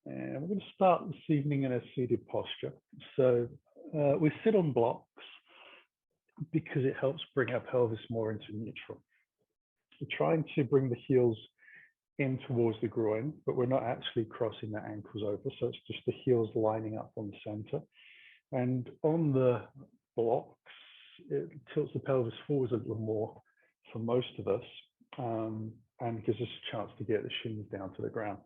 And we're going to start this evening in a seated posture. So we sit on blocks because it helps bring our pelvis more into neutral. We're trying to bring the heels in towards the groin, but we're not actually crossing the ankles over. So it's just the heels lining up on the center. And on the blocks, it tilts the pelvis forwards a little more for most of us, and gives us a chance to get the shins down to the ground.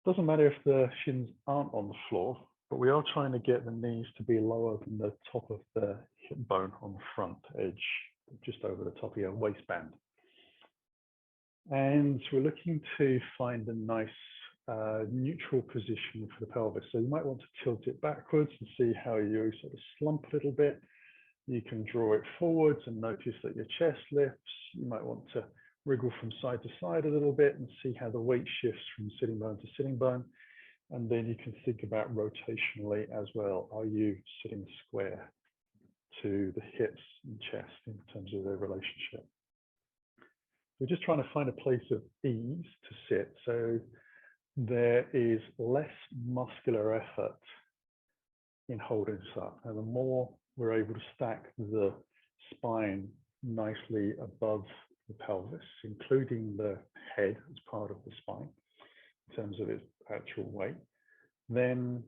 Doesn't matter if the shins aren't on the floor, but we are trying to get the knees to be lower than the top of the hip bone on the front edge, just over the top of your waistband. And we're looking to find a nice neutral position for the pelvis. So you might want to tilt it backwards and see how you sort of slump a little bit. You can draw it forwards and notice that your chest lifts. You might want to wriggle from side to side a little bit and see how the weight shifts from sitting bone to sitting bone. And then you can think about rotationally as well. Are you sitting square to the hips and chest in terms of their relationship? We're just trying to find a place of ease to sit. So there is less muscular effort in holding this up. And the more we're able to stack the spine nicely above the pelvis, including the head as part of the spine, in terms of its actual weight, then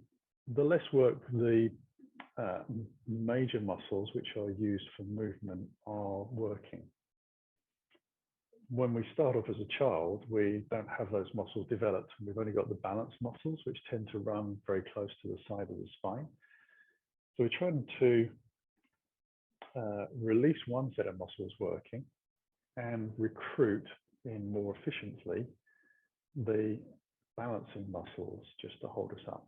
the less work the major muscles, which are used for movement, are working. When we start off as a child, we don't have those muscles developed, and we've only got the balance muscles, which tend to run very close to the side of the spine. So we're trying to release one set of muscles working and recruit in more efficiently the balancing muscles just to hold us up.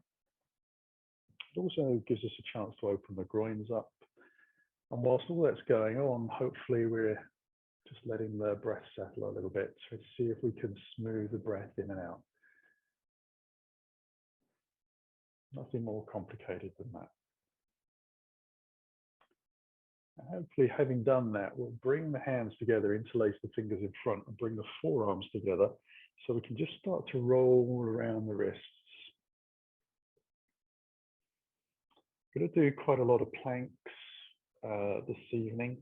It also gives us a chance to open the groins up. And whilst all that's going on, hopefully we're just letting the breath settle a little bit to see if we can smooth the breath in and out. Nothing more complicated than that. And hopefully, having done that, we'll bring the hands together, interlace the fingers in front, and bring the forearms together so we can just start to roll around the wrists. I'm going to do quite a lot of planks this evening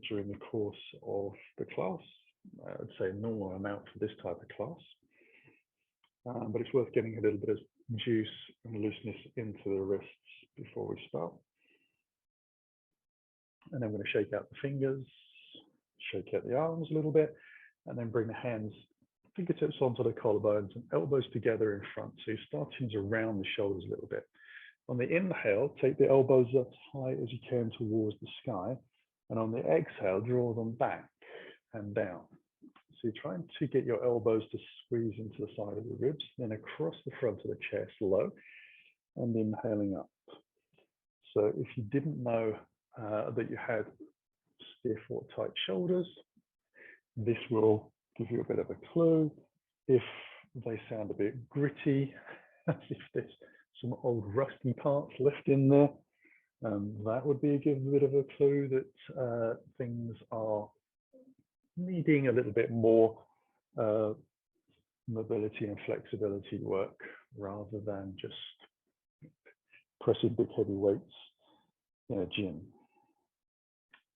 during the course of the class. I'd say a normal amount for this type of class, but it's worth getting a little bit of juice and looseness into the wrists before we start. And then I'm going to shake out the fingers, shake out the arms a little bit, and then bring the hands, fingertips onto the collarbones and elbows together in front. So you're starting to round the shoulders a little bit. On the inhale, take the elbows up as high as you can towards the sky. And on the exhale, draw them back and down. So you're trying to get your elbows to squeeze into the side of the ribs, then across the front of the chest, low, and inhaling up. So if you didn't know that you had stiff or tight shoulders, this will give you a bit of a clue. If they sound a bit gritty, as if there's some old rusty parts left in there, that would be a bit of a clue that things are needing a little bit more mobility and flexibility work rather than just pressing big heavy weights in a gym.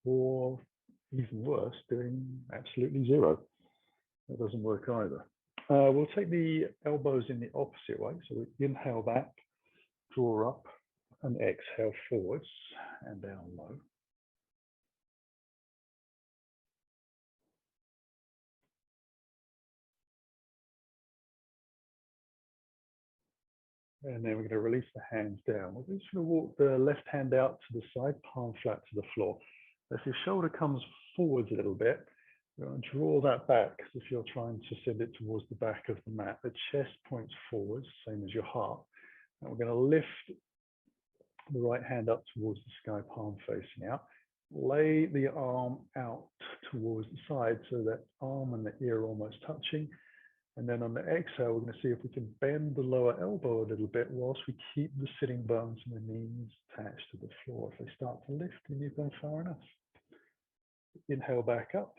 Or even worse, doing absolutely zero. That doesn't work either. We'll take the elbows in the opposite way. So we inhale back, draw up, and exhale forwards and down low. And then we're going to release the hands down. We're just going to walk the left hand out to the side, palm flat to the floor. If your shoulder comes forwards a little bit, we're going to draw that back, because if you're trying to send it towards the back of the mat, the chest points forwards, same as your heart. And we're going to lift the right hand up towards the sky, palm facing out. Lay the arm out towards the side so that arm and the ear are almost touching. And then on the exhale, we're going to see if we can bend the lower elbow a little bit whilst we keep the sitting bones and the knees attached to the floor. If they start to lift, then you've gone far enough. Inhale back up.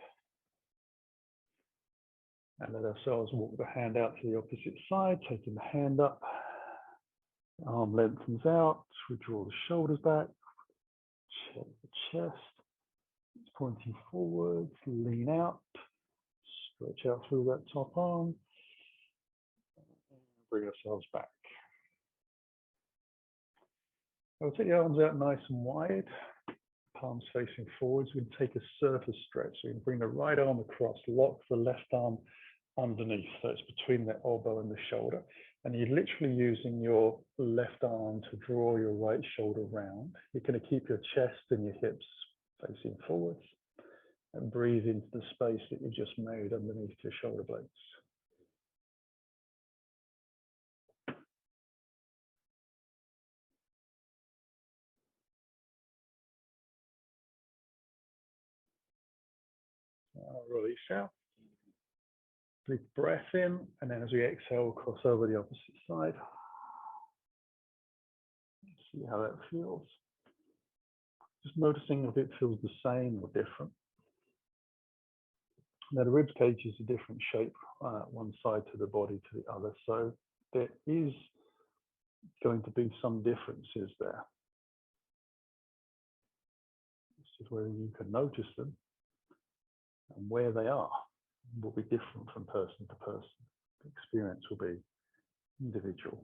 And let ourselves walk the hand out to the opposite side, taking the hand up. Arm lengthens out. We draw the shoulders back. Check the chest. It's pointing forwards. Lean out. Stretch out through that top arm. Bring ourselves back. I'll take the arms out nice and wide. Palms facing forwards. We can take a surface stretch. So you can bring the right arm across, lock the left arm underneath. So it's between the elbow and the shoulder. And you're literally using your left arm to draw your right shoulder round. You're going to keep your chest and your hips facing forwards and breathe into the space that you've just made underneath your shoulder blades. Release out. Big breath in, and then as we exhale, cross over the opposite side. See how that feels. Just noticing if it feels the same or different. Now the rib cage is a different shape, one side to the body to the other, so there is going to be some differences there. This is where you can notice them, and where they are will be different from person to person. The experience will be individual.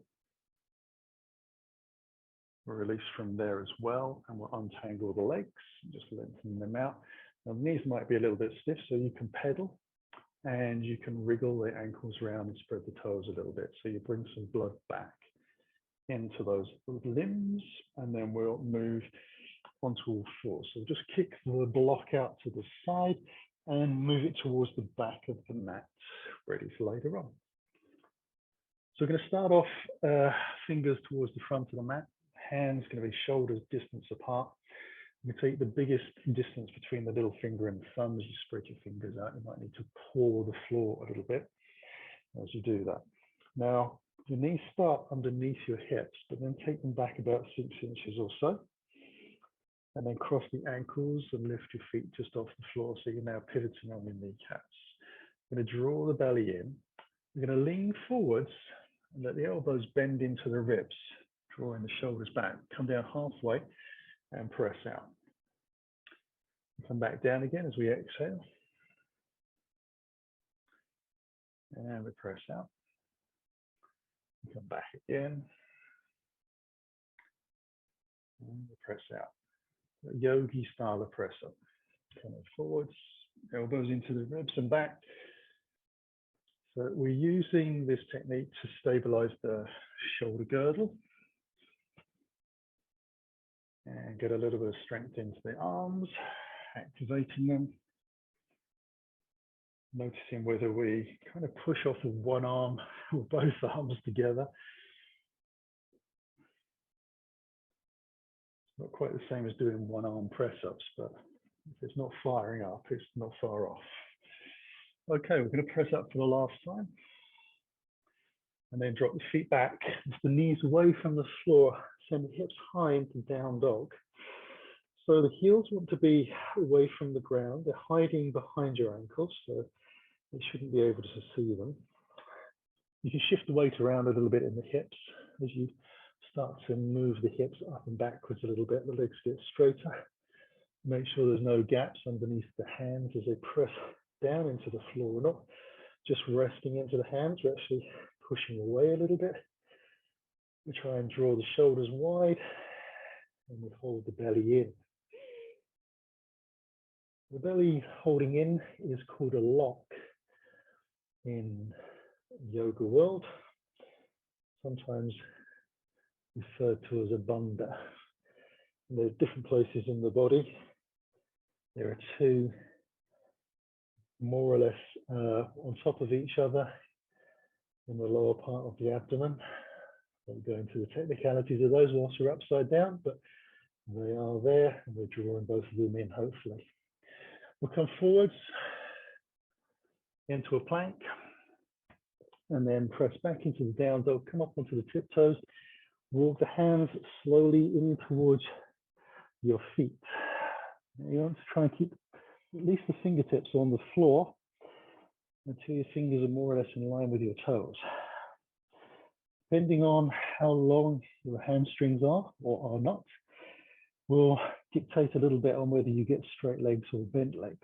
We'll release from there as well, and we'll untangle the legs, just lengthen them out. Now, the knees might be a little bit stiff, so you can pedal, and you can wriggle the ankles around and spread the toes a little bit, so you bring some blood back into those limbs, and then we'll move onto all fours. So just kick the block out to the side and move it towards the back of the mat, ready for later on. So we're going to start off fingers towards the front of the mat. Hands going to be shoulders distance apart. You take the biggest distance between the little finger and the thumb. As you spread your fingers out, you might need to paw the floor a little bit as you do that. Now, your knees start underneath your hips, but then take them back about 6 inches or so. And then cross the ankles and lift your feet just off the floor. So you're now pivoting on your kneecaps. You're going to draw the belly in. You're going to lean forwards and let the elbows bend into the ribs, drawing the shoulders back. Come down halfway and press out. Come back down again as we exhale. And we press out. Come back again. And we press out. A yogi style of press up. Coming forwards, elbows into the ribs and back. So we're using this technique to stabilize the shoulder girdle and get a little bit of strength into the arms, activating them. Noticing whether we kind of push off with one arm or both arms together. Not quite the same as doing one arm press ups, but if it's not firing up, it's not far off. Okay, we're going to press up for the last time. And then drop the feet back, lift the knees away from the floor, send the hips high into down dog. So the heels want to be away from the ground. They're hiding behind your ankles, so you shouldn't be able to see them. You can shift the weight around a little bit in the hips as you start to move the hips up and backwards a little bit. The legs get straighter. Make sure there's no gaps underneath the hands as they press down into the floor. We're not just resting into the hands, we're actually pushing away a little bit. We try and draw the shoulders wide and we hold the belly in. The belly holding in is called a lock in yoga world, sometimes referred to as a bandha. And there are different places in the body. There are two more or less on top of each other in the lower part of the abdomen. I'll go into the technicalities of those whilst we're upside down, but they are there and we're drawing both of them in hopefully. We'll come forwards into a plank and then press back into the down dog, come up onto the tiptoes, walk the hands slowly in towards your feet. Now you want to try and keep at least the fingertips on the floor until your fingers are more or less in line with your toes. Depending on how long your hamstrings are or are not, will dictate a little bit on whether you get straight legs or bent legs.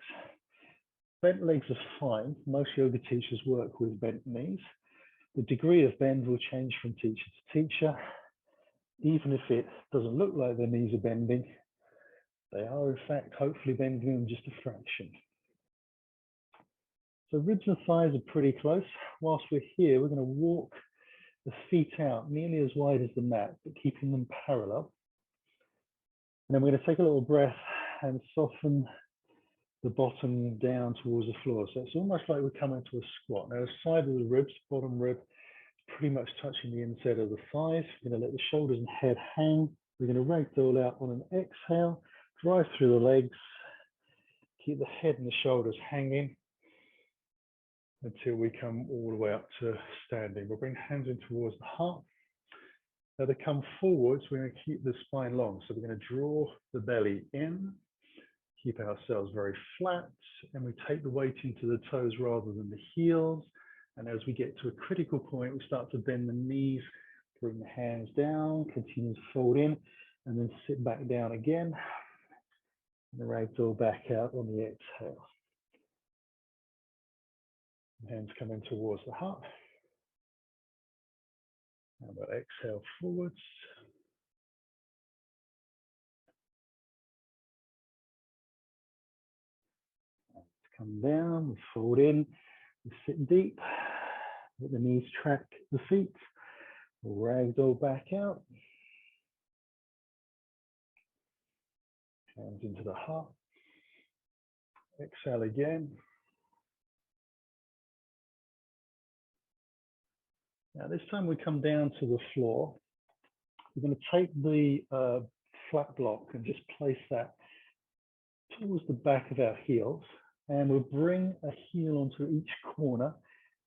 Bent legs are fine. Most yoga teachers work with bent knees. The degree of bend will change from teacher to teacher. Even if it doesn't look like their knees are bending, they are in fact hopefully bending them just a fraction. So ribs and thighs are pretty close. Whilst we're here, we're going to walk the feet out nearly as wide as the mat, but keeping them parallel. And then we're going to take a little breath and soften the bottom down towards the floor. So it's almost like we're coming to a squat. Now, the side of the ribs, bottom rib, pretty much touching the inside of the thighs. We're going to let the shoulders and head hang. We're going to ragdoll out on an exhale, drive through the legs, keep the head and the shoulders hanging until we come all the way up to standing. We'll bring hands in towards the heart. Now to come forwards, we're going to keep the spine long. So we're going to draw the belly in, keep ourselves very flat, and we take the weight into the toes rather than the heels. And as we get to a critical point, we start to bend the knees, bring the hands down, continue to fold in, and then sit back down again. And the ragdoll back out on the exhale. Hands coming towards the heart. How about exhale forwards. Come down, we fold in, we sit deep, let the knees track the feet, ragdoll back out. Hands into the heart. Exhale again. Now this time we come down to the floor. We're going to take the flat block and just place that towards the back of our heels. And we'll bring a heel onto each corner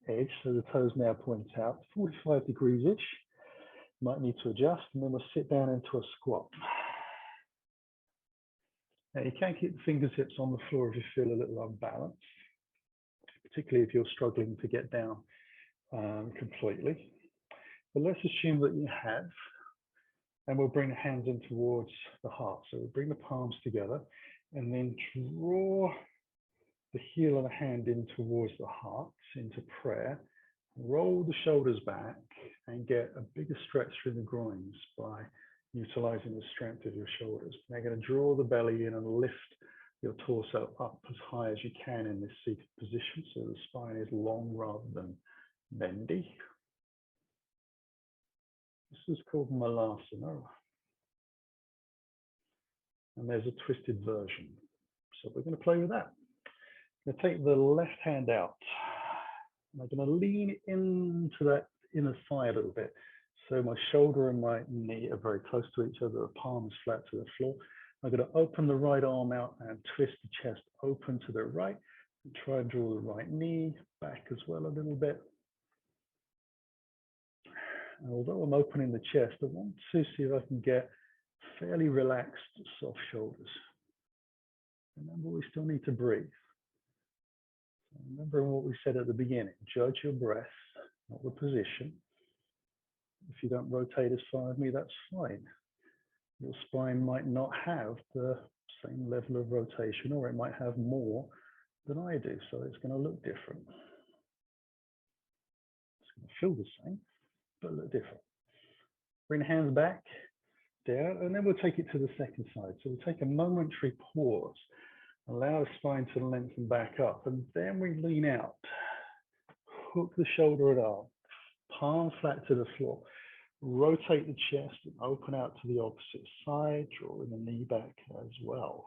edge, so the toes now point out, 45 degrees-ish. Might need to adjust, and then we'll sit down into a squat. Now you can keep the fingertips on the floor if you feel a little unbalanced, particularly if you're struggling to get down completely. But let's assume that you have, and we'll bring the hands in towards the heart. So we'll bring the palms together and then draw the heel of the hand in towards the heart, into prayer. Roll the shoulders back and get a bigger stretch through the groins by utilizing the strength of your shoulders. Now you're going to draw the belly in and lift your torso up as high as you can in this seated position, so the spine is long rather than bendy. This is called Malasana. And there's a twisted version. So we're going to play with that. I'm going to take the left hand out. And I'm going to lean into that inner thigh a little bit. So my shoulder and my knee are very close to each other, the palm is flat to the floor. I'm going to open the right arm out and twist the chest open to the right. And try and draw the right knee back as well a little bit. And although I'm opening the chest, I want to see if I can get fairly relaxed, soft shoulders. Remember, we still need to breathe. Remember what we said at the beginning, judge your breath, not the position. If you don't rotate as far as me, that's fine. Your spine might not have the same level of rotation, or it might have more than I do, so it's going to look different. It's going to feel the same, but look different. Bring the hands back, down, and then we'll take it to the second side. So we'll take a momentary pause. Allow the spine to lengthen back up, and then we lean out. Hook the shoulder and arm, palm flat to the floor. Rotate the chest and open out to the opposite side, drawing the knee back as well.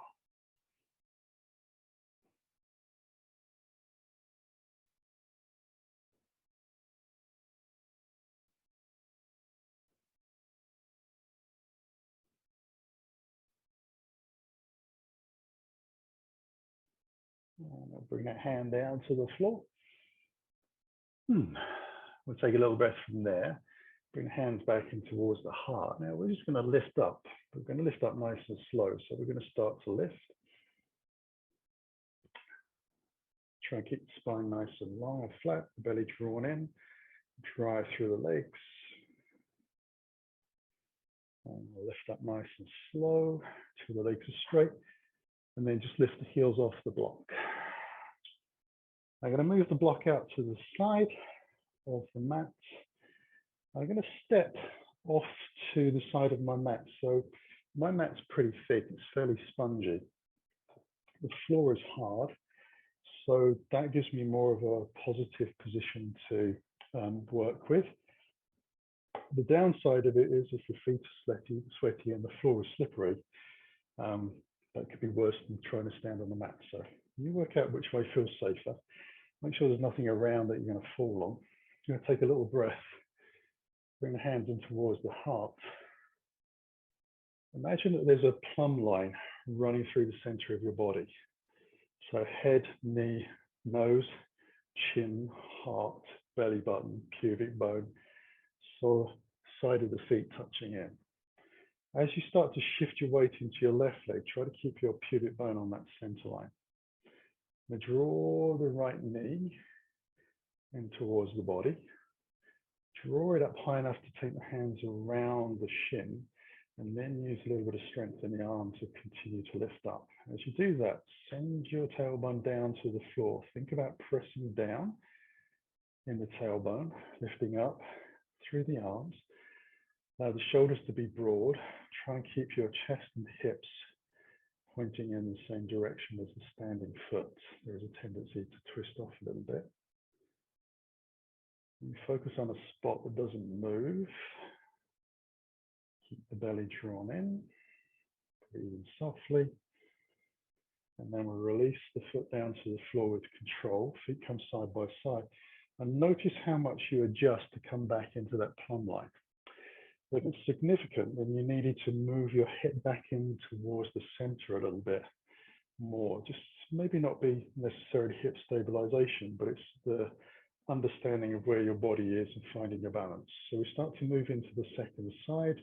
And I'll bring that hand down to the floor. We'll take a little breath from there. Bring the hands back in towards the heart. Now we're just going to lift up. We're going to lift up nice and slow. So we're going to start to lift. Try and keep the spine nice and long and flat, the belly drawn in, drive through the legs. And lift up nice and slow till the legs are straight. And then just lift the heels off the block. I'm going to move the block out to the side of the mat. I'm going to step off to the side of my mat. So my mat's pretty thick, it's fairly spongy. The floor is hard, so that gives me more of a positive position to work with. The downside of it is if your feet are sweaty and the floor is slippery, that could be worse than trying to stand on the mat. So you work out which way feels safer. Make sure there's nothing around that you're going to fall on. You're going to take a little breath. Bring the hands in towards the heart. Imagine that there's a plumb line running through the center of your body. So head, knee, nose, chin, heart, belly button, pubic bone, so side of the feet touching in. As you start to shift your weight into your left leg, try to keep your pubic bone on that center line. Now draw the right knee in towards the body. Draw it up high enough to take the hands around the shin, and then use a little bit of strength in the arm to continue to lift up. As you do that, send your tailbone down to the floor. Think about pressing down in the tailbone, lifting up through the arms. Allow the shoulders to be broad. Try and keep your chest and hips pointing in the same direction as the standing foot. There is a tendency to twist off a little bit. You focus on a spot that doesn't move. Keep the belly drawn in. Breathe in softly. And then we'll release the foot down to the floor with control. Feet come side by side. And notice how much you adjust to come back into that plumb line. If it's significant, then you needed to move your hip back in towards the center a little bit more. Just maybe not be necessarily hip stabilization, but it's the understanding of where your body is and finding your balance. So we start to move into the second side.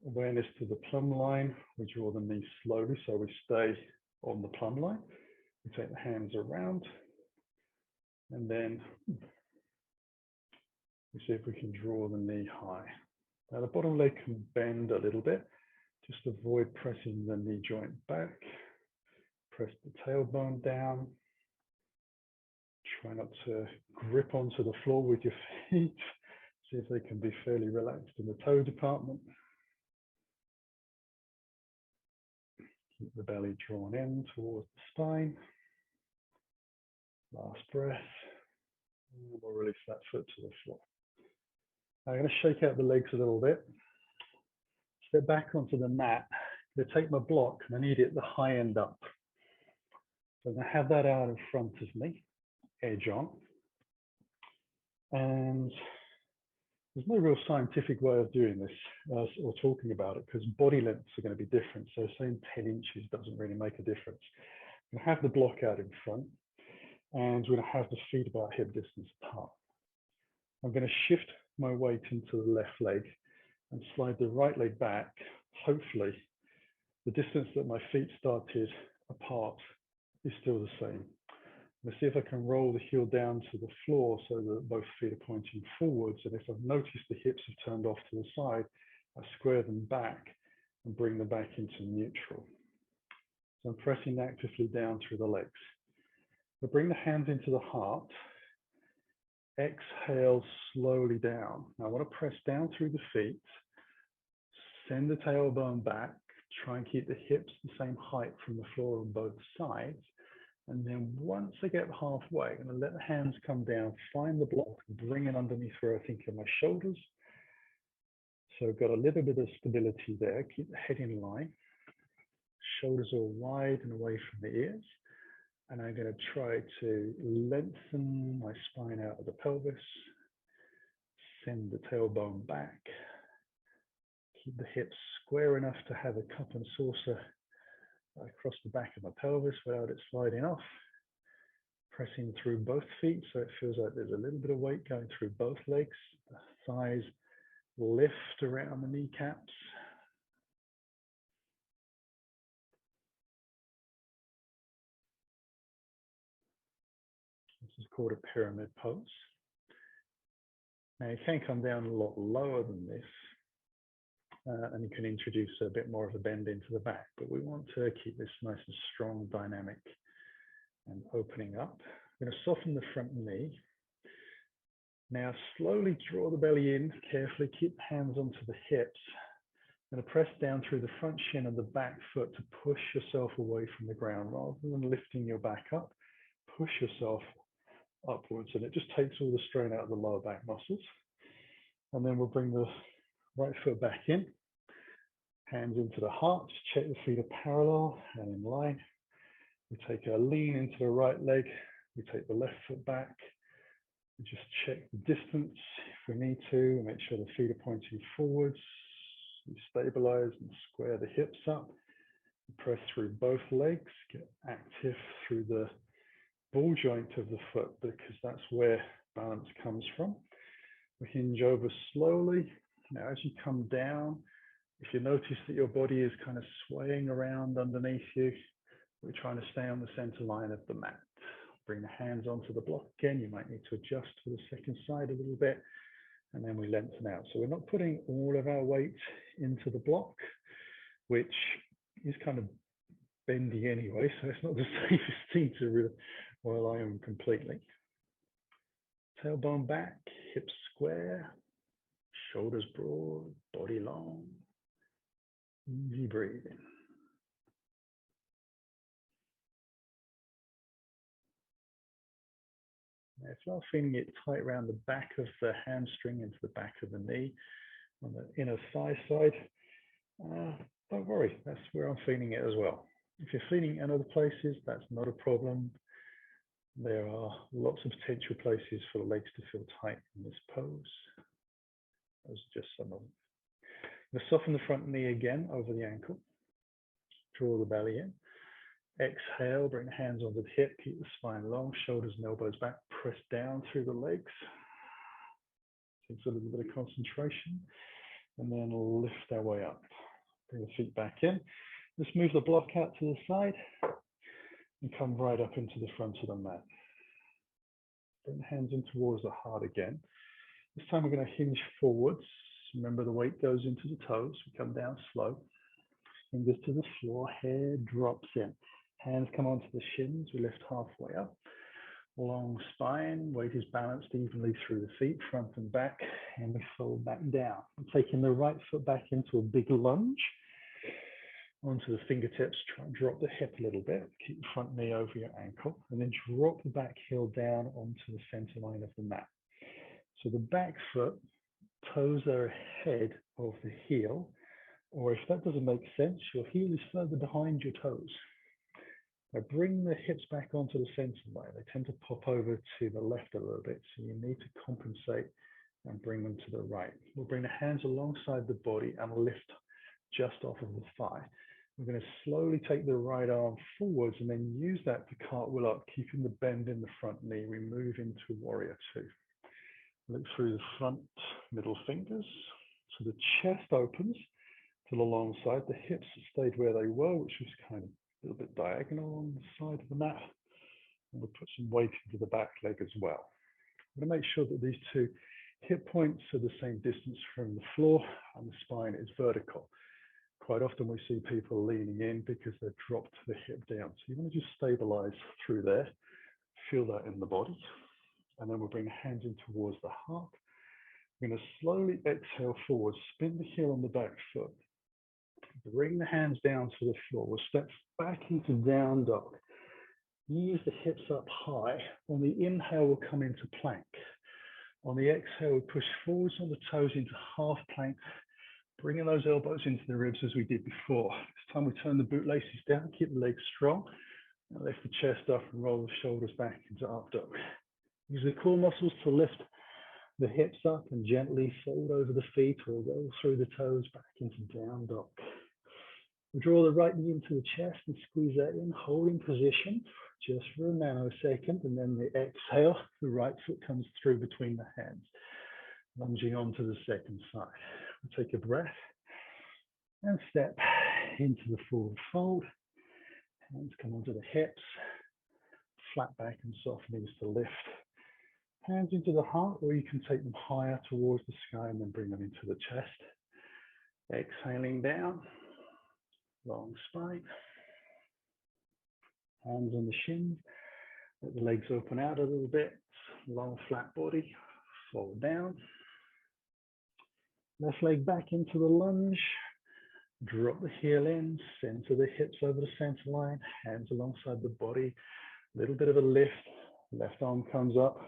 Awareness to the plumb line. We draw the knee slowly so we stay on the plumb line. We take the hands around, and then we see if we can draw the knee high. Now the bottom leg can bend a little bit. Just avoid pressing the knee joint back. Press the tailbone down. Try not to grip onto the floor with your feet. See if they can be fairly relaxed in the toe department. Keep the belly drawn in towards the spine. Last breath. And we'll release that foot to the floor. I'm going to shake out the legs a little bit. Step back onto the mat. I'm going to take my block and I need it the high end up. So I'm going to have that out in front of me, edge on. And there's no real scientific way of doing this or talking about it because body lengths are going to be different. So saying 10 inches doesn't really make a difference. I'm going to have the block out in front and we're going to have the feet about hip distance apart. I'm going to shift my weight into the left leg and slide the right leg back. Hopefully, the distance that my feet started apart is still the same. Let's see if I can roll the heel down to the floor so that both feet are pointing forwards. And if I've noticed the hips have turned off to the side, I square them back and bring them back into neutral. So I'm pressing actively down through the legs. I bring the hands into the heart. Exhale slowly down. Now I want to press down through the feet. Send the tailbone back. Try and keep the hips the same height from the floor on both sides. And then once I get halfway, I'm going to let the hands come down, find the block, bring it underneath where I think of my shoulders. So I've got a little bit of stability there. Keep the head in line. Shoulders are wide and away from the ears. And I'm going to try to lengthen my spine out of the pelvis. Send the tailbone back. Keep the hips square enough to have a cup and saucer across the back of my pelvis without it sliding off. Pressing through both feet so it feels like there's a little bit of weight going through both legs. The thighs lift around the kneecaps. quarter pyramid pose. Now you can come down a lot lower than this, and you can introduce a bit more of a bend into the back, but we want to keep this nice and strong, dynamic, and opening up. I'm going to soften the front knee. Now slowly draw the belly in, carefully keep hands onto the hips. I'm going to press down through the front shin of the back foot to push yourself away from the ground rather than lifting your back up. Push yourself upwards, and it just takes all the strain out of the lower back muscles. And then we'll bring the right foot back in, hands into the heart, just check the feet are parallel and in line. We take a lean into the right leg, we take the left foot back, we just check the distance if we need to, make sure the feet are pointing forwards. We stabilize and square the hips up, press through both legs, get active through the ball joint of the foot because that's where balance comes from. We hinge over slowly. Now as you come down, if you notice that your body is kind of swaying around underneath you, we're trying to stay on the center line of the mat. Bring the hands onto the block again. You might need to adjust to the second side a little bit, and then we lengthen out. So we're not putting all of our weight into the block, which is kind of bendy anyway, so it's not the safest thing to really while I am completely. Tailbone back, hips square, shoulders broad, body long. Easy breathing. Now, if you're feeling it tight around the back of the hamstring into the back of the knee, on the inner thigh side, don't worry, that's where I'm feeling it as well. If you're feeling it in other places, that's not a problem. There are lots of potential places for the legs to feel tight in this pose. Those are just some of them. I'm going to soften the front knee again over the ankle. Draw the belly in. Exhale, bring the hands onto the hip, keep the spine long, shoulders and elbows back, press down through the legs. Takes a little bit of concentration. And then lift our way up. Bring the feet back in. Just move the block out to the side and come right up into the front of the mat. Bring the hands in towards the heart again. This time we're going to hinge forwards. Remember the weight goes into the toes. We come down slow. Fingers to the floor, head drops in. Hands come onto the shins. We lift halfway up. Long spine, weight is balanced evenly through the feet, front and back, and we fold back down. I'm taking the right foot back into a big lunge. Onto the fingertips, try and drop the hip a little bit, keep the front knee over your ankle, and then drop the back heel down onto the center line of the mat. So the back foot, toes are ahead of the heel, or if that doesn't make sense, your heel is further behind your toes. Now bring the hips back onto the center line. They tend to pop over to the left a little bit, so you need to compensate and bring them to the right. We'll bring the hands alongside the body and lift just off of the thigh. We're going to slowly take the right arm forwards and then use that to cartwheel up, keeping the bend in the front knee. We move into warrior two. Look through the front middle fingers. So the chest opens to the long side. The hips stayed where they were, which was kind of a little bit diagonal on the side of the mat. And we'll put some weight into the back leg as well. I'm going to make sure that these two hip points are the same distance from the floor and the spine is vertical. Quite often we see people leaning in because they've dropped the hip down. So you want to just stabilize through there, feel that in the body. And then we'll bring the hands in towards the heart. We're going to slowly exhale forward, spin the heel on the back foot. Bring the hands down to the floor. We'll step back into down dog. Ease the hips up high. On the inhale, we'll come into plank. On the exhale, we push forwards on the toes into half plank, bringing those elbows into the ribs as we did before. This time we turn the bootlaces down, keep the legs strong, and lift the chest up and roll the shoulders back into up dog. Use the core muscles to lift the hips up and gently fold over the feet or roll through the toes back into down dog. We'll draw the right knee into the chest and squeeze that in, holding position just for a nanosecond, and then the exhale, the right foot comes through between the hands, lunging onto the second side. We'll take a breath and step into the forward fold. Hands come onto the hips, flat back and soft knees to lift Hands into the heart, or you can take them higher towards the sky and then bring them into the chest. Exhaling down, long spine. Hands on the shins, let the legs open out a little bit. Long flat body, fold down. Left leg back into the lunge. Drop the heel in, center the hips over the center line, hands alongside the body. Little bit of a lift, left arm comes up.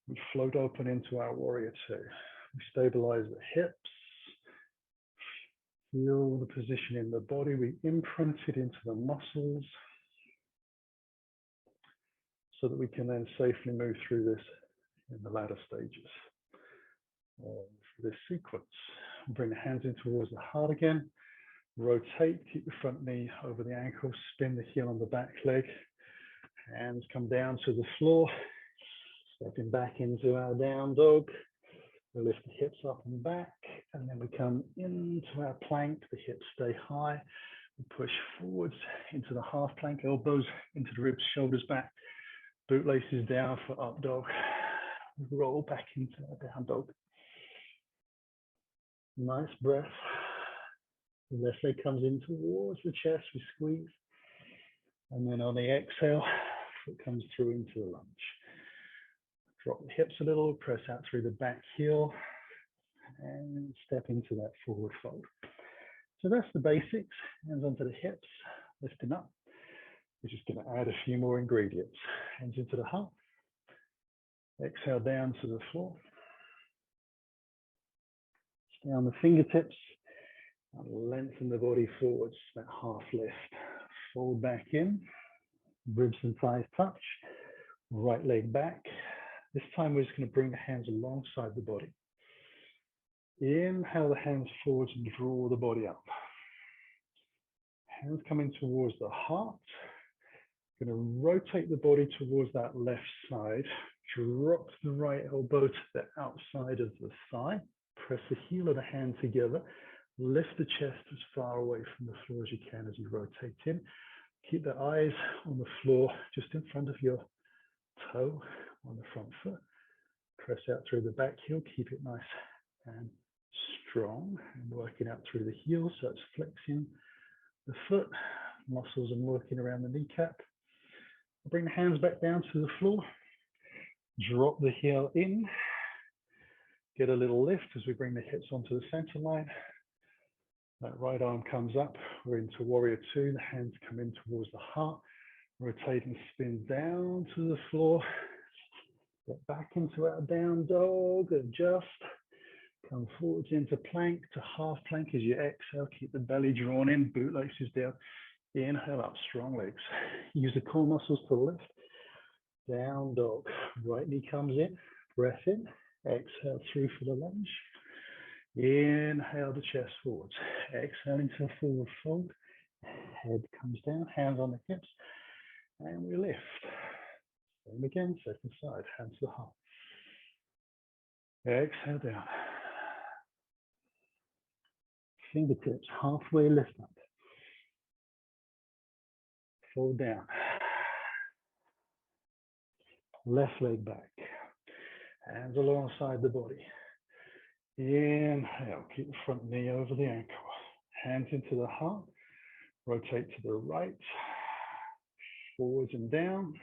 We float open into our warrior two. We stabilize the hips. Feel the position in the body. We imprint it into the muscles so that we can then safely move through this in the latter stages of this sequence. Bring the hands in towards the heart again. Rotate, keep the front knee over the ankle, spin the heel on the back leg. Hands come down to the floor. Stepping back into our down dog. We lift the hips up and back, and then we come into our plank. The hips stay high. We push forwards into the half plank, elbows into the ribs, shoulders back. Bootlaces down for up dog. Roll back into our down dog. Nice breath. The left leg comes in towards the chest. We squeeze. And then on the exhale, foot comes through into the lunge. Drop the hips a little, press out through the back heel, and step into that forward fold. So that's the basics. Hands onto the hips, lifting up. We're just going to add a few more ingredients. Hands into the heart. Exhale down to the floor. Stay on the fingertips. And lengthen the body forwards, that half lift. Fold back in. Ribs and thighs touch. Right leg back. This time we're just going to bring the hands alongside the body. Inhale the hands forwards and draw the body up. Hands coming towards the heart. Going to rotate the body towards that left side. Drop the right elbow to the outside of the thigh. Press the heel of the hand together. Lift the chest as far away from the floor as you can as you rotate in. Keep the eyes on the floor just in front of your toe on the front foot. Press out through the back heel. Keep it nice and strong. And working out through the heel, so it's flexing the foot. Muscles and working around the kneecap. Bring the hands back down to the floor. Drop the heel in. Get a little lift as we bring the hips onto the center line. That right arm comes up. We're into warrior two. The hands come in towards the heart. Rotate and spin down to the floor. Get back into our down dog. Adjust. Come forwards into plank to half plank as you exhale. Keep the belly drawn in. Bootlaces down. Inhale up. Strong legs. Use the core muscles to lift. Down dog. Right knee comes in. Breath in. Exhale through for the lunge. Inhale the chest forwards. Exhale into a forward fold. Head comes down, hands on the hips, and we lift. Same again, second side, hands to the heart. Exhale down. Fingertips halfway lift up. Fold down. Left leg back. Hands alongside the body. Inhale, keep the front knee over the ankle. Hands into the heart. Rotate to the right. Forwards and down.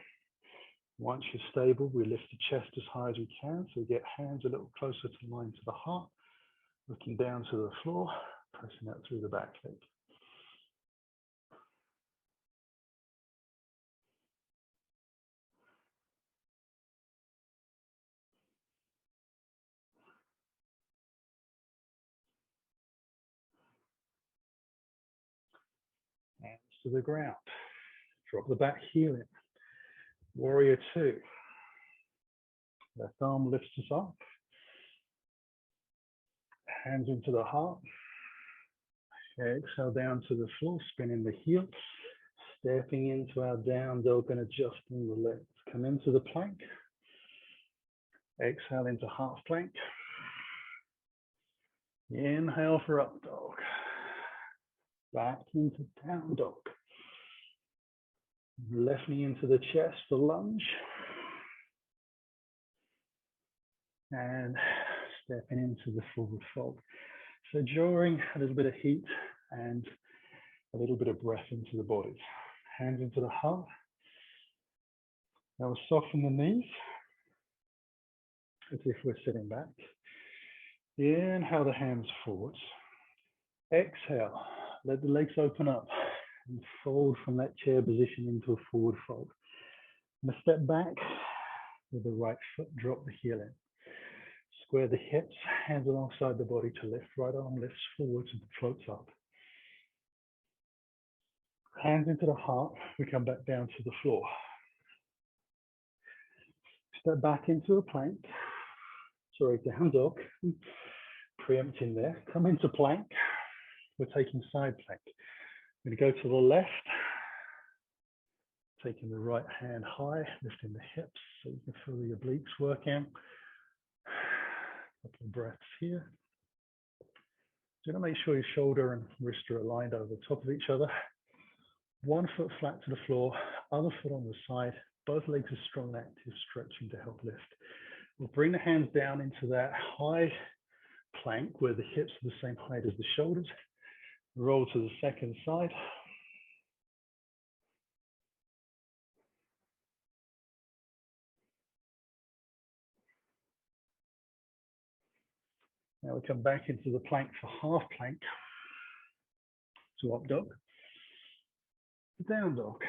Once you're stable, we lift the chest as high as we can. So we get hands a little closer to the line to the heart. Looking down to the floor. Pressing out through the back leg. Hands to the ground. Drop the back heel in. Warrior two. Left arm lifts us up. Hands into the heart. Exhale down to the floor, spinning the heel. Stepping into our down dog and adjusting the legs. Come into the plank. Exhale into half plank. Inhale for up dog. Back into down dog. Left knee into the chest for lunge. and stepping into the forward fold. So drawing a little bit of heat and a little bit of breath into the body. Hands into the heart. Now we'll soften the knees as if we're sitting back. Inhale the hands forwards. Exhale, let the legs open up and fold from that chair position into a forward fold. And a step back with the right foot, drop the heel in. Square the hips, hands alongside the body to lift. Right arm lifts forwards and floats up. Hands into the heart, we come back down to the floor. Step back into a plank. Sorry, down dog. Preempting there. Come into plank. We're taking side plank. We're going to go to the left. Taking the right hand high, lifting the hips so you can feel your obliques working. Couple of breaths here. So you're going to make sure your shoulder and wrist are aligned over the top of each other. One foot flat to the floor, other foot on the side. Both legs are strong and active, stretching to help lift. We'll bring the hands down into that high plank where the hips are the same height as the shoulders. Roll to the second side. Now we come back into the plank for half plank to up dog, down dog.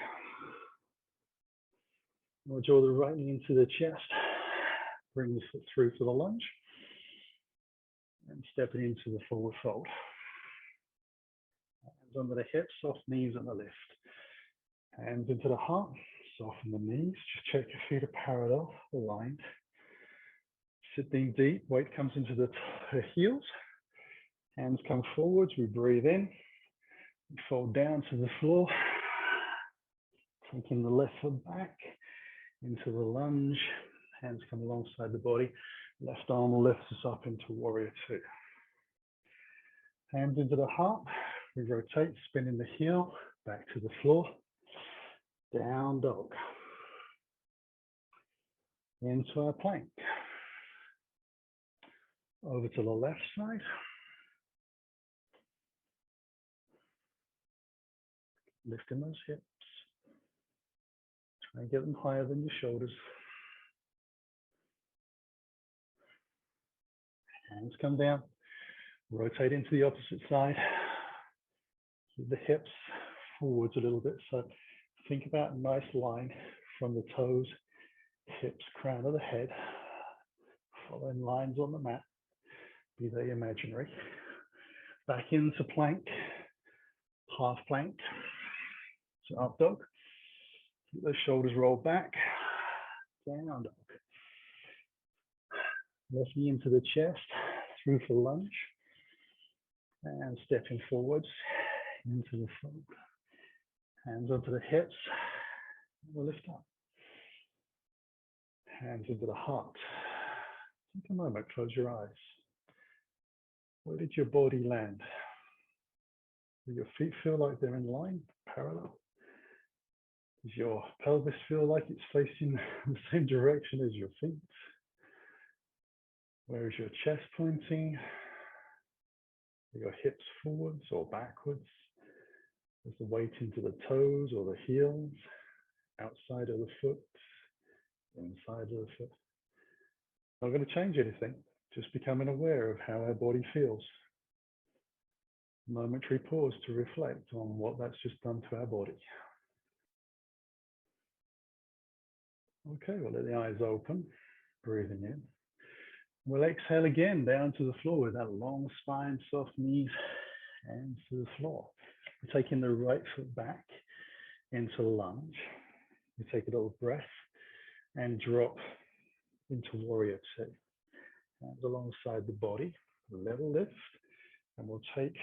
We'll draw the right knee into the chest, bring the foot through for the lunge, and stepping into the forward fold. Hands under the hips, soft knees on the lift. Hands into the heart, soften the knees, just check your feet are parallel, aligned. Sitting deep, weight comes into the heels. Hands come forwards, we breathe in. We fold down to the floor. Taking the left foot back into the lunge. Hands come alongside the body. Left arm lifts us up into warrior two. Hands into the heart. We rotate, spinning the heel, back to the floor. Down dog. Into our plank. Over to the left side. Lifting those hips. Try and get them higher than your shoulders. Hands come down. Rotate into the opposite side. Keep the hips forwards a little bit. So think about a nice line from the toes, hips, crown of the head. Following lines on the mat. Be they imaginary. Back into plank, half plank, so up dog. Keep those shoulders rolled back, down dog. Left knee into the chest, through for lunge, and stepping forwards into the fold. Hands onto the hips, we'll lift up. Hands into the heart. Take a moment, close your eyes. Where did your body land? Do your feet feel like they're in line, parallel? Does your pelvis feel like it's facing the same direction as your feet? Where is your chest pointing? Are your hips forwards or backwards? Is the weight into the toes or the heels? Outside of the foot? Inside of the foot? Not going to change anything. Just becoming aware of how our body feels. Momentary pause to reflect on what that's just done to our body. Okay, we'll let the eyes open, breathing in. We'll exhale again down to the floor with that long spine, soft knees, hands to the floor. We're taking the right foot back into lunge. We take a little breath and drop into warrior two. Hands alongside the body, level lift, and we'll take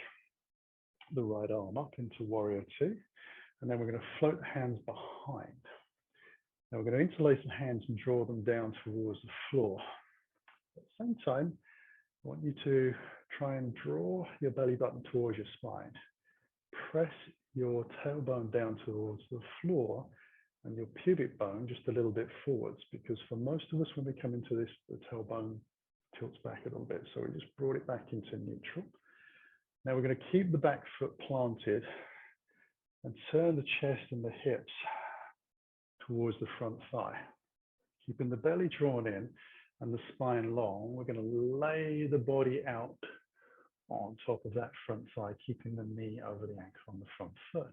the right arm up into warrior two, and then we're going to float the hands behind. Now we're going to interlace the hands and draw them down towards the floor. At the same time, I want you to try and draw your belly button towards your spine. Press your tailbone down towards the floor and your pubic bone just a little bit forwards, because for most of us, when we come into this, the tailbone tilts back a little bit. So we just brought it back into neutral. Now we're going to keep the back foot planted and turn the chest and the hips towards the front thigh. Keeping the belly drawn in and the spine long, we're going to lay the body out on top of that front thigh, keeping the knee over the ankle on the front foot.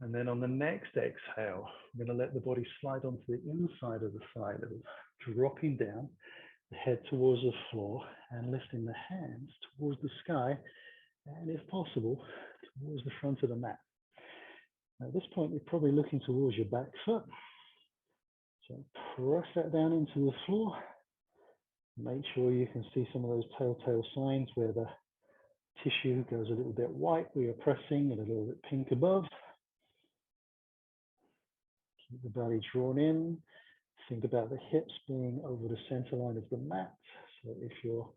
And then on the next exhale, we're going to let the body slide onto the inside of the thigh a little, dropping down, the head towards the floor and lifting the hands towards the sky, and if possible, towards the front of the mat. Now, at this point, you're probably looking towards your back foot. So press that down into the floor. Make sure you can see some of those telltale signs where the tissue goes a little bit white where you're pressing and a little bit pink above. Keep the belly drawn in. Think about the hips being over the center line of the mat. So if your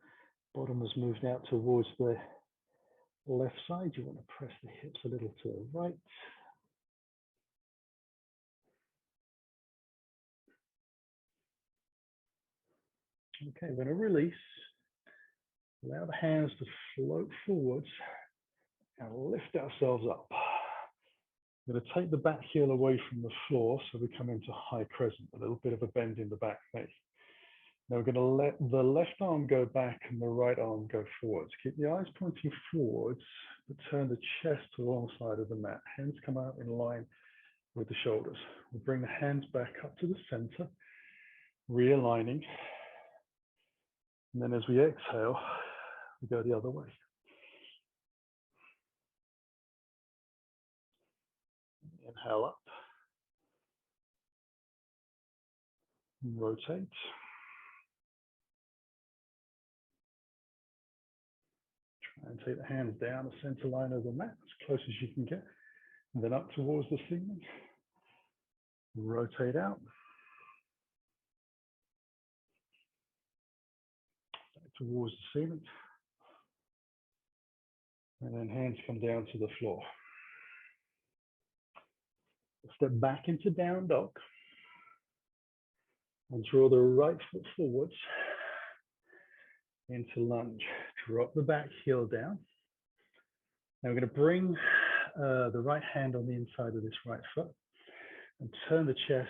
bottom was moved out towards the left side, you want to press the hips a little to the right. Okay, we're going to release. Allow the hands to float forwards and lift ourselves up. We're going to take the back heel away from the floor so we come into high crescent, a little bit of a bend in the back knee. Now we're going to let the left arm go back and the right arm go forwards. Keep the eyes pointing forwards, but turn the chest to the long side of the mat. Hands come out in line with the shoulders. We'll bring the hands back up to the center, realigning. And then as we exhale, we go the other way. Inhale up. Rotate. Try and take the hands down the center line of the mat as close as you can get. And then up towards the ceiling. Rotate out. Back towards the ceiling. And then hands come down to the floor. Step back into down dog. And draw the right foot forwards into lunge. Drop the back heel down. Now we're going to bring the right hand on the inside of this right foot and turn the chest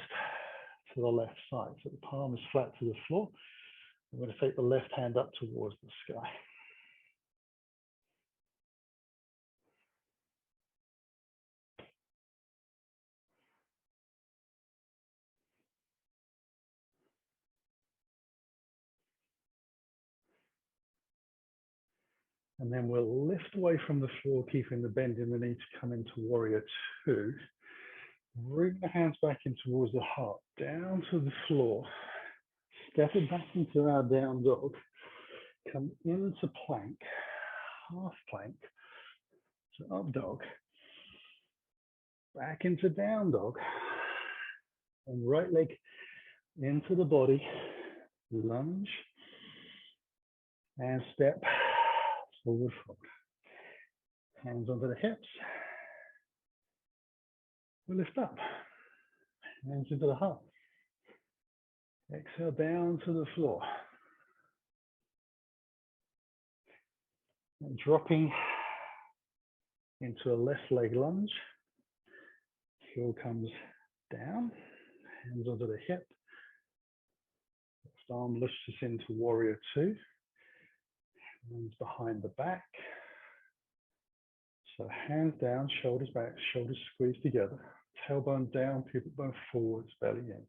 to the left side. So the palm is flat to the floor. We're going to take the left hand up towards the sky. And then we'll lift away from the floor, keeping the bend in the knee to come into warrior two. Bring the hands back in towards the heart, down to the floor. Step it back into our down dog. Come into plank, half plank, so up dog. Back into down dog. And right leg into the body, lunge, and step forward fold. Hands onto the hips. We lift up. Hands into the heart. Exhale down to the floor. And dropping into a left leg lunge. Heel comes down. Hands onto the hip. Left arm lifts us into warrior two. Hands behind the back. So hands down, shoulders back, shoulders squeeze together. Tailbone down, pubic bone forwards, belly in.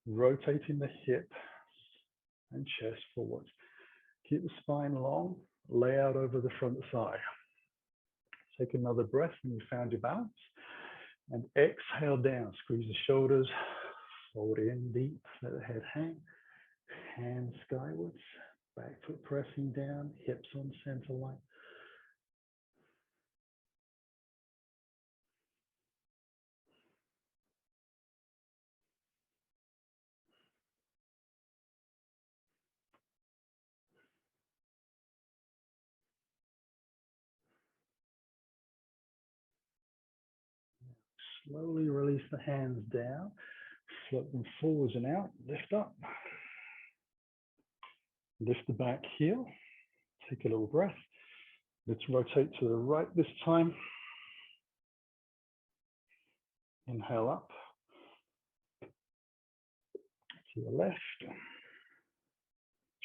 Rotating the hip and chest forwards. Keep the spine long, lay out over the front thigh. Take another breath when you found your balance. And exhale down, squeeze the shoulders, fold in deep, let the head hang. Hands skywards. Back foot pressing down, hips on center line. Slowly release the hands down, float them forwards and out, lift up. Lift the back heel, take a little breath. Let's rotate to the right this time. Inhale up, to the left.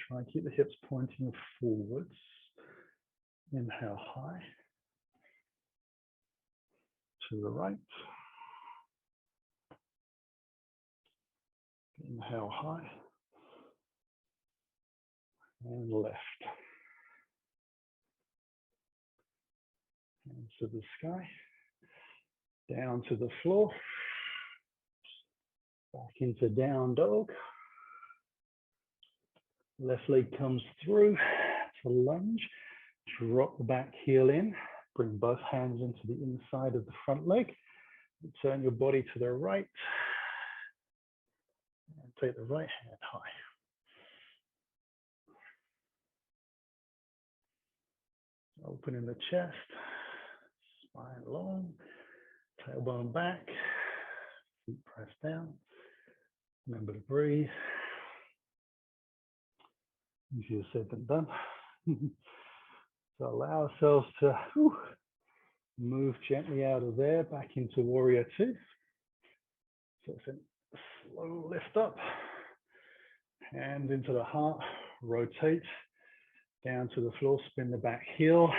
Try and keep the hips pointing forwards. Inhale high, to the right. Inhale high, and left. Hands to the sky, down to the floor, back into down dog. Left leg comes through to lunge. Drop the back heel in. Bring both hands into the inside of the front leg. Turn your body to the right. And take the right hand high. Opening the chest. Spine long. Tailbone back. Feet press down. Remember to breathe. Easier said than done. So allow ourselves to move gently out of there, back into warrior two. So it's a slow lift up, hand into the heart, rotate, down to the floor, spin the back heel,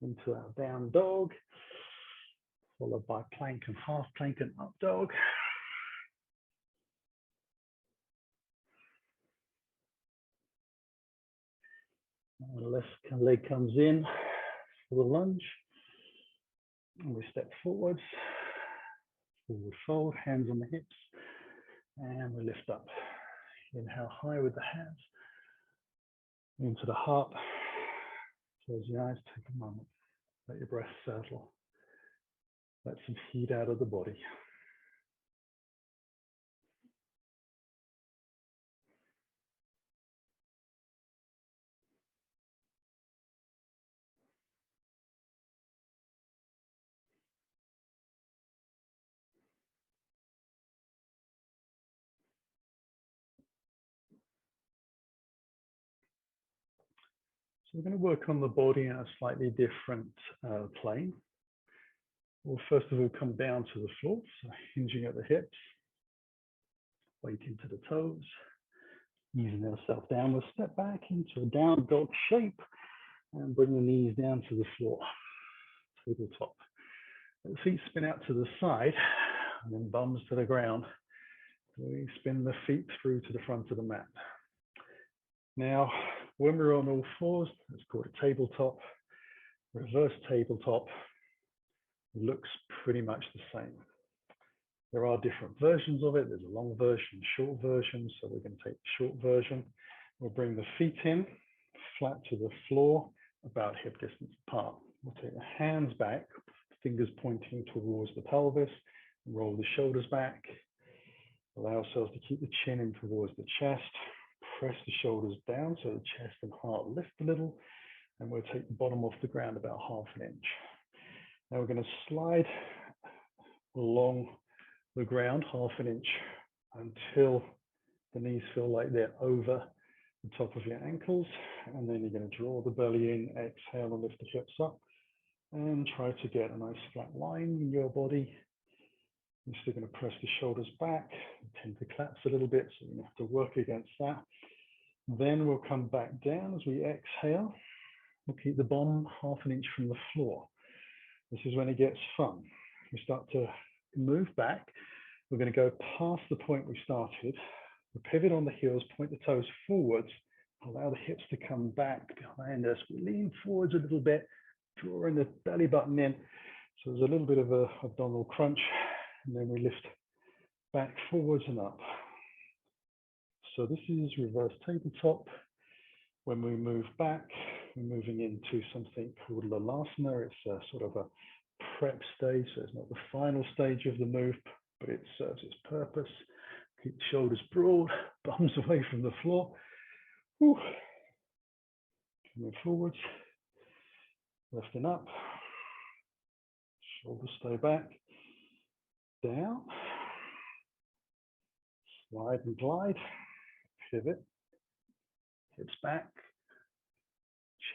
into our down dog, followed by plank and half plank and up dog. And the left leg comes in for the lunge. And we step forwards, forward fold, hands on the hips, and we lift up. Inhale high with the hands, into the heart. Close your eyes, take a moment. Let your breath settle. Let some heat out of the body. So we're going to work on the body in a slightly different plane. We'll first of all come down to the floor, so hinging at the hips, weight into the toes, easing ourselves down. We'll step back into a down dog shape and bring the knees down to the floor, tabletop. Let the feet spin out to the side and then bums to the ground. We spin the feet through to the front of the mat. Now, when we're on all fours, it's called a tabletop. Reverse tabletop looks pretty much the same. There are different versions of it. There's a long version, short version. So we're going to take the short version. We'll bring the feet in, flat to the floor, about hip distance apart. We'll take the hands back, fingers pointing towards the pelvis, roll the shoulders back, allow ourselves to keep the chin in towards the chest, press the shoulders down so the chest and heart lift a little, and we'll take the bottom off the ground about 1/2 inch. Now we're going to slide along the ground 1/2 inch until the knees feel like they're over the top of your ankles, and then you're going to draw the belly in, exhale and lift the hips up, and try to get a nice flat line in your body. You're still going to press the shoulders back, you tend to collapse a little bit, so you have to work against that. Then we'll come back down as we exhale. We'll keep the bottom 1/2 inch from the floor. This is when it gets fun. We start to move back. We're going to go past the point we started. We pivot on the heels, point the toes forwards, allow the hips to come back behind us. We lean forwards a little bit, drawing the belly button in. So there's a little bit of a abdominal crunch, and then we lift back forwards and up. So this is reverse tabletop. When we move back, we're moving into something called Lalasana. It's a sort of a prep stage, so it's not the final stage of the move, but it serves its purpose. Keep the shoulders broad, bums away from the floor. Whew. Coming forwards, lifting up, shoulders stay back, down, slide and glide, pivot, hips back,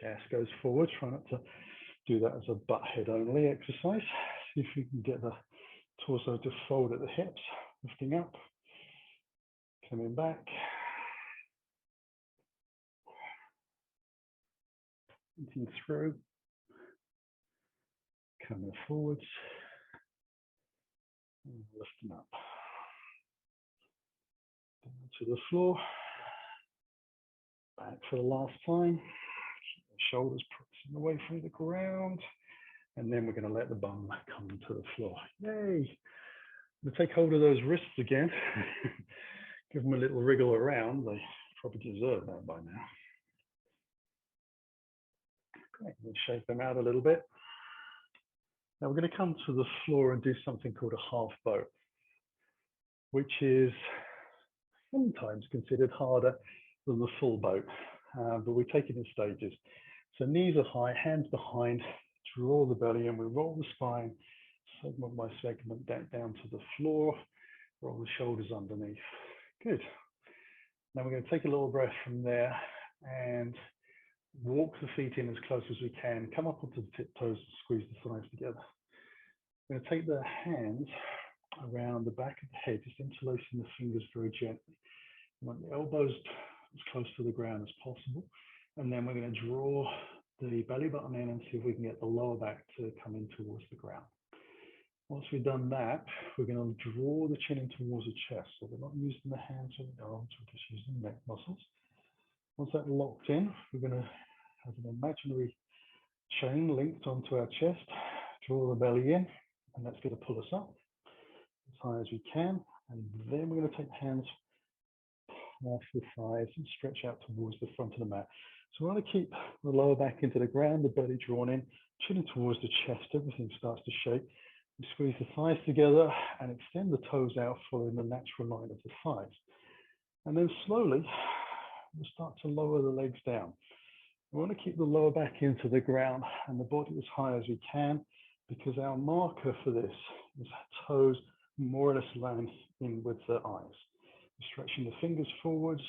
chest goes forward. Try not to do that as a butt head only exercise. See if you can get the torso to fold at the hips, lifting up, coming back, eating through, coming forwards, and lifting up. Down to the floor, back for the last time, shoulders pressing away from the ground, and then we're going to let the bum come to the floor. Yay! I'm going to take hold of those wrists again, give them a little wriggle around. They probably deserve that by now. Great, we'll shake them out a little bit. Now we're going to come to the floor and do something called a half boat, which is sometimes considered harder than the full boat, but we take it in stages. So knees are high, hands behind, draw the belly in, we roll the spine, segment by segment down to the floor, roll the shoulders underneath. Good. Now we're going to take a little breath from there and walk the feet in as close as we can, come up onto the tiptoes, squeeze the thighs together. We're going to take the hands around the back of the head, just interlacing the fingers very gently. We want the elbows as close to the ground as possible. And then we're going to draw the belly button in and see if we can get the lower back to come in towards the ground. Once we've done that, we're going to draw the chin in towards the chest. So we're not using the hands or the arms, we're just using the neck muscles. Once that's locked in, we're going to have an imaginary chain linked onto our chest, draw the belly in, and that's going to pull us up as high as we can. And then we're going to take the hands off the thighs and stretch out towards the front of the mat. So we want to keep the lower back into the ground, the belly drawn in, chin towards the chest, everything starts to shake. We squeeze the thighs together and extend the toes out, following the natural line of the thighs. And then slowly, we'll start to lower the legs down. We want to keep the lower back into the ground and the body as high as we can, because our marker for this is toes more or less line in with the eyes. Stretching the fingers forwards,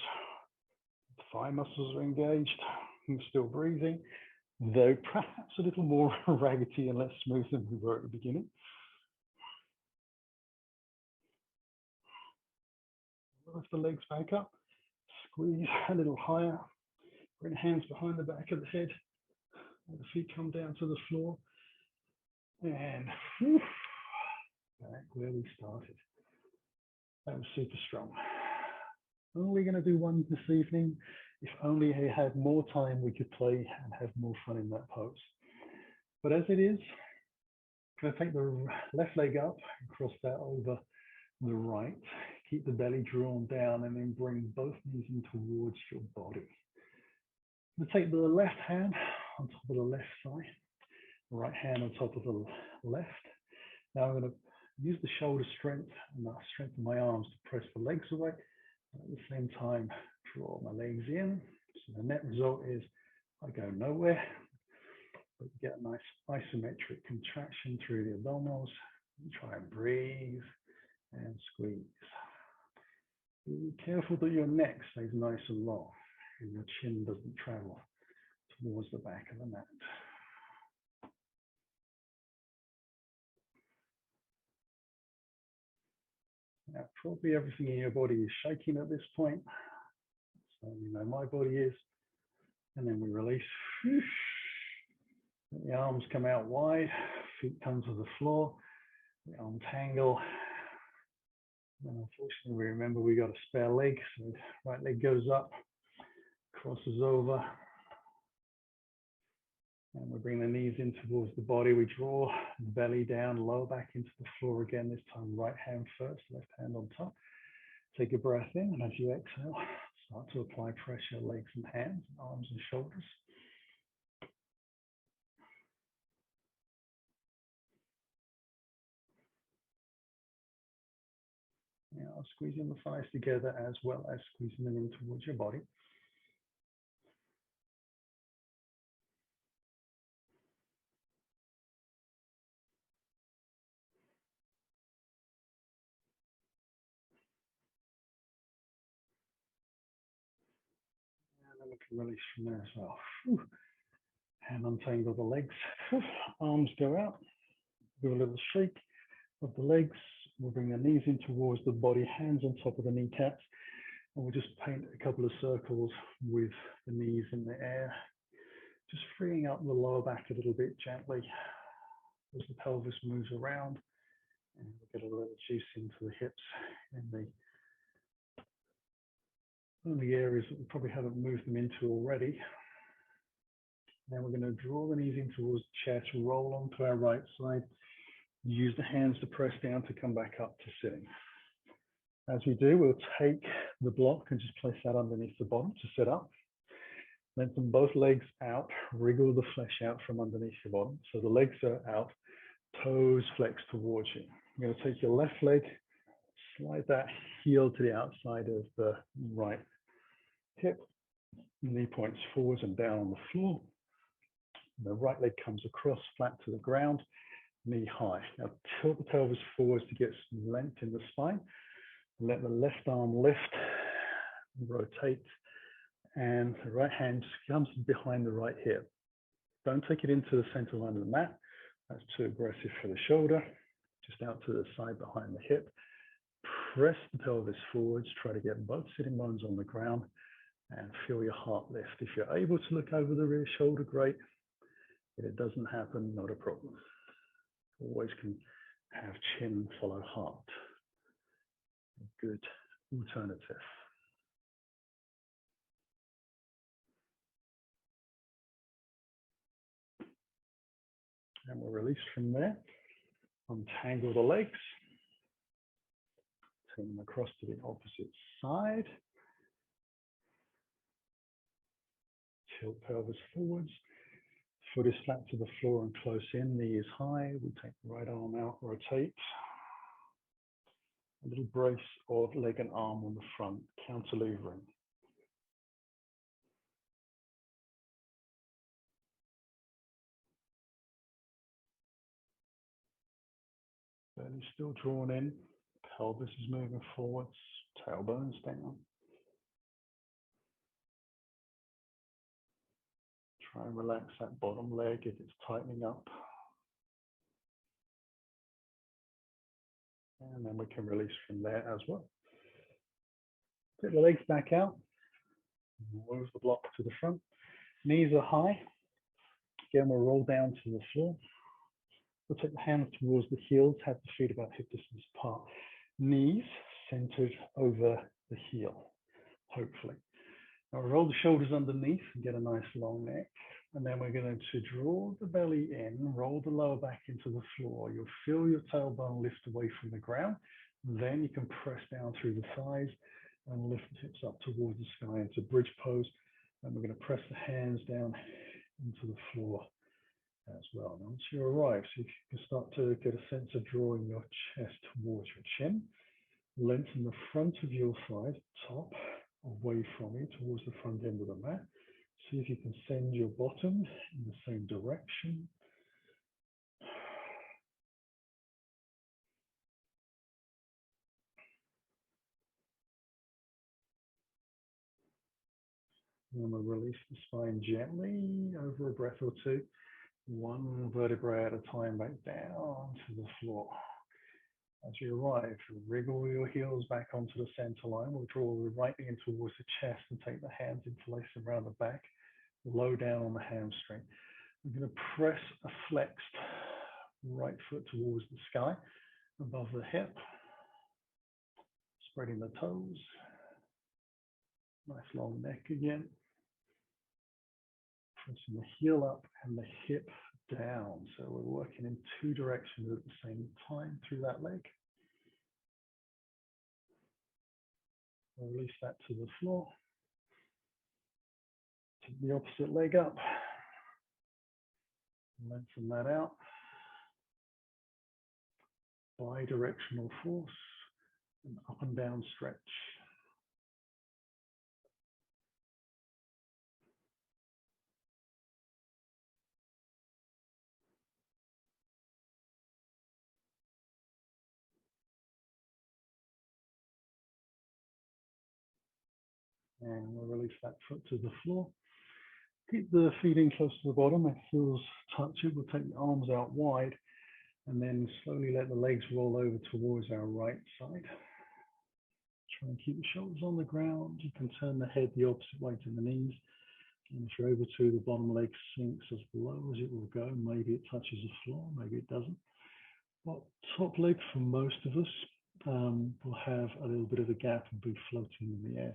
the thigh muscles are engaged, we're still breathing, though perhaps a little more raggedy and less smooth than we were at the beginning. Lift the legs back up, squeeze a little higher, bring hands behind the back of the head, let the feet come down to the floor, and whew, back where we started. That was super strong. Only going to do one this evening. If only I had more time, we could play and have more fun in that pose. But as it is, I'm going to take the left leg up and cross that over the right. Keep the belly drawn down and then bring both knees in towards your body. I'm going to take the left hand on top of the left thigh, the right hand on top of the left. Now I'm going to use the shoulder strength and the strength of my arms to press the legs away. At the same time, draw my legs in. So the net result is I go nowhere, but you get a nice isometric contraction through the abdominals. You try and breathe and squeeze. Be careful that your neck stays nice and long and your chin doesn't travel towards the back of the mat. Now, probably everything in your body is shaking at this point. So you know my body is. And then we release. Let the arms come out wide, feet come to the floor, the arms tangle. And unfortunately, we remember we got a spare leg, so right leg goes up, crosses over. And we bring the knees in towards the body. We draw the belly down, lower back into the floor again, this time right hand first, left hand on top. Take a breath in, and as you exhale, start to apply pressure, legs and hands, arms and shoulders. Now squeezing the thighs together as well as squeezing them in towards your body. we can release from there as well. Whew. And untangle the legs. Whew. Arms go out. Do a little shake of the legs. We'll bring the knees in towards the body, hands on top of the kneecaps. And we'll just paint a couple of circles with the knees in the air, just freeing up the lower back a little bit gently as the pelvis moves around. And we'll get a little juice into the hips and the only areas that we probably haven't moved them into already. Then we're going to draw the knees in towards the chest, roll onto our right side, use the hands to press down to come back up to sitting. As we do, we'll take the block and just place that underneath the bottom to sit up. Lengthen both legs out, wriggle the flesh out from underneath your bottom. So the legs are out, toes flex towards you. You're going to take your left leg, slide that heel to the outside of the right hip. Knee points forwards and down on the floor. The right leg comes across flat to the ground, knee high. Now tilt the pelvis forwards to get some length in the spine. Let the left arm lift, rotate, and the right hand just comes behind the right hip. Don't take it into the center line of the mat. That's too aggressive for the shoulder. Just out to the side behind the hip. Press the pelvis forwards. Try to get both sitting bones on the ground and feel your heart lift. If you're able to look over the rear shoulder, great. If it doesn't happen, not a problem. Always can have chin follow heart. A good alternative. And we'll release from there. Untangle the legs. Turn them across to the opposite side. Tilt pelvis forwards. Foot is flat to the floor and close in. Knee is high. We take the right arm out, rotate. A little brace of leg and arm on the front, cantilevering. Belly still drawn in. Pelvis is moving forwards. Tailbones down. Try and relax that bottom leg if it's tightening up. And then we can release from there as well. Get the legs back out. Move the block to the front. Knees are high. Again, we'll roll down to the floor. We'll take the hands towards the heels, have the feet about hip distance apart. Knees centered over the heel, hopefully. Now roll the shoulders underneath and get a nice long neck. And then we're going to draw the belly in, roll the lower back into the floor. You'll feel your tailbone lift away from the ground. Then you can press down through the thighs and lift the hips up towards the sky into bridge pose. And we're going to press the hands down into the floor as well. Now, once you arrive, so if you can start to get a sense of drawing your chest towards your chin, lengthen the front of your thigh, top away from you towards the front end of the mat. See if you can send your bottom in the same direction. And we'll release the spine gently over a breath or two, one vertebrae at a time back down to the floor. As you arrive, wriggle your heels back onto the center line. We'll draw the right knee in towards the chest and take the hands in place around the back, low down on the hamstring. We're going to press a flexed right foot towards the sky, above the hip, spreading the toes. Nice long neck again. Pressing the heel up and the hip down. So we're working in two directions at the same time through that leg. We'll release that to the floor. Take the opposite leg up. Lengthen that out. Bi-directional force and up and down stretch. And we'll release that foot to the floor. Keep the feet in close to the bottom, and heels touch it. We'll take the arms out wide and then slowly let the legs roll over towards our right side. Try and keep the shoulders on the ground. You can turn the head the opposite way to the knees. And if you're able to, the bottom leg sinks as low as it will go. Maybe it touches the floor, maybe it doesn't. But top leg for most of us will have a little bit of a gap and be floating in the air.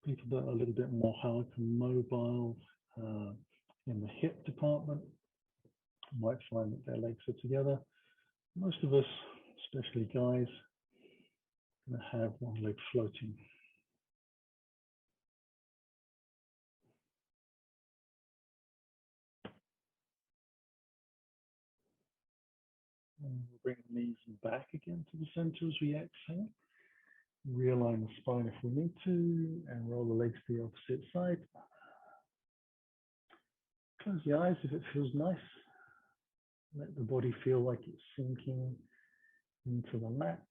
People that are a little bit more hyper mobile in the hip department might find that their legs are together. Most of us, especially guys, are going to have one leg floating. And we'll bring the knees back again to the center as we exhale. Realign the spine if we need to, and roll the legs to the opposite side. Close the eyes if it feels nice. Let the body feel like it's sinking into the mat.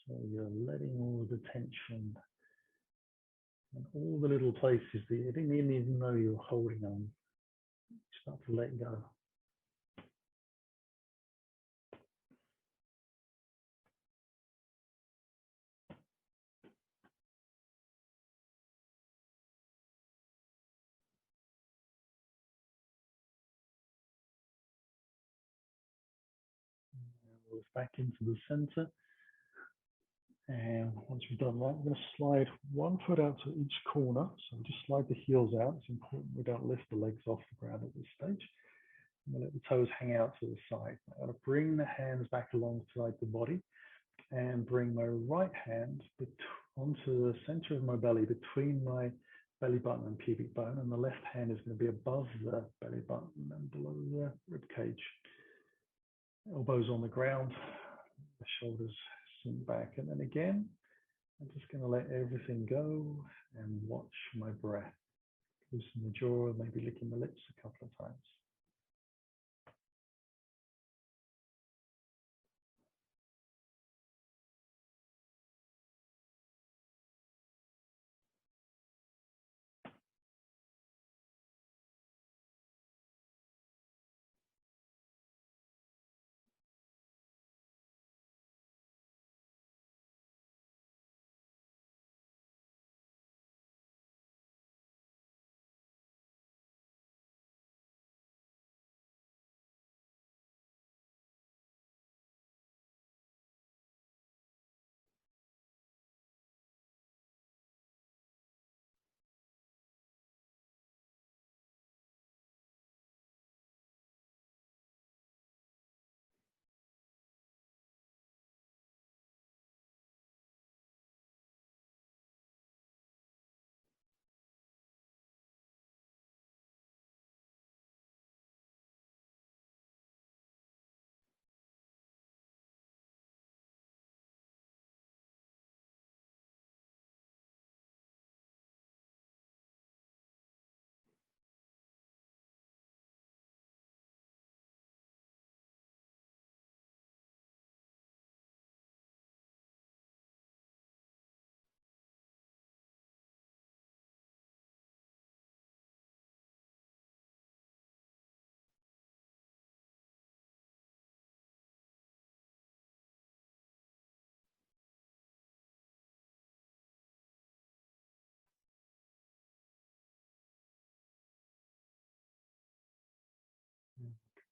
So you're letting all of the tension and all the little places that you didn't even know you were holding on, start to let go. Move back into the center. And once we've done that, we're going to slide one foot out to each corner. So just slide the heels out. It's important we don't lift the legs off the ground at this stage. I'm going to let the toes hang out to the side. I'm going to bring the hands back alongside the body and bring my right hand onto the center of my belly, between my belly button and pubic bone, and the left hand is going to be above the belly button and below the rib cage. Elbows on the ground, the shoulders sink back, and then again, I'm just going to let everything go and watch my breath. Loosen the jaw, maybe licking the lips a couple of times.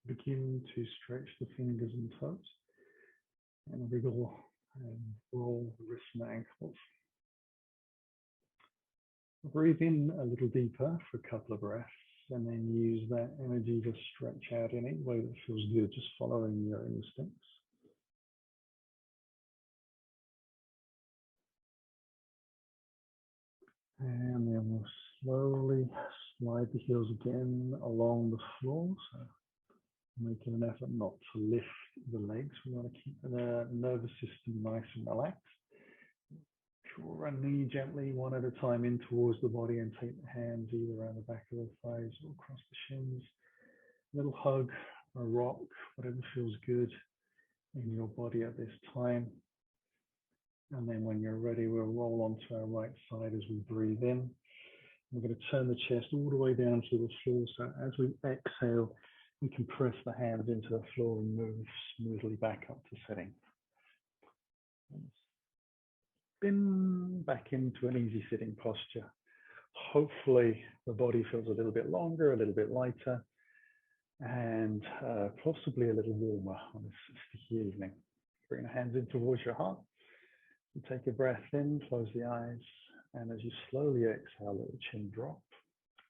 Begin to stretch the fingers and toes and wiggle and roll the wrists and ankles. Breathe in a little deeper for a couple of breaths, and then use that energy to stretch out in any way that feels good, just following your instincts. And then we'll slowly slide the heels again along the floor. So making an effort not to lift the legs. We want to keep the nervous system nice and relaxed. Draw a knee gently, one at a time, in towards the body, and take the hands either around the back of the thighs or across the shins. A little hug, a rock, whatever feels good in your body at this time. And then when you're ready, we'll roll onto our right side as we breathe in. We're going to turn the chest all the way down to the floor. So as we exhale, we can press the hands into the floor and move smoothly back up to setting. Spin back into an easy sitting posture. Hopefully the body feels a little bit longer, a little bit lighter, and possibly a little warmer on this sticky evening. Bring the hands in towards your heart. You take a breath in, close the eyes, and as you slowly exhale, let the chin drop.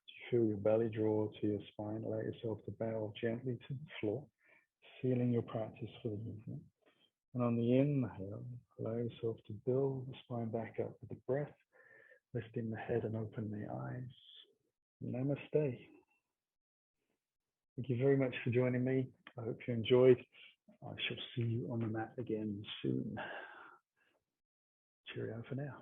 You feel your belly draw to your spine. Allow yourself to bow gently to the floor, sealing your practice for the evening. And on the inhale, allow yourself to build the spine back up with the breath, lifting the head and open the eyes. Namaste. Thank you very much for joining me. I hope you enjoyed. I shall see you on the mat again soon. Cheerio for now.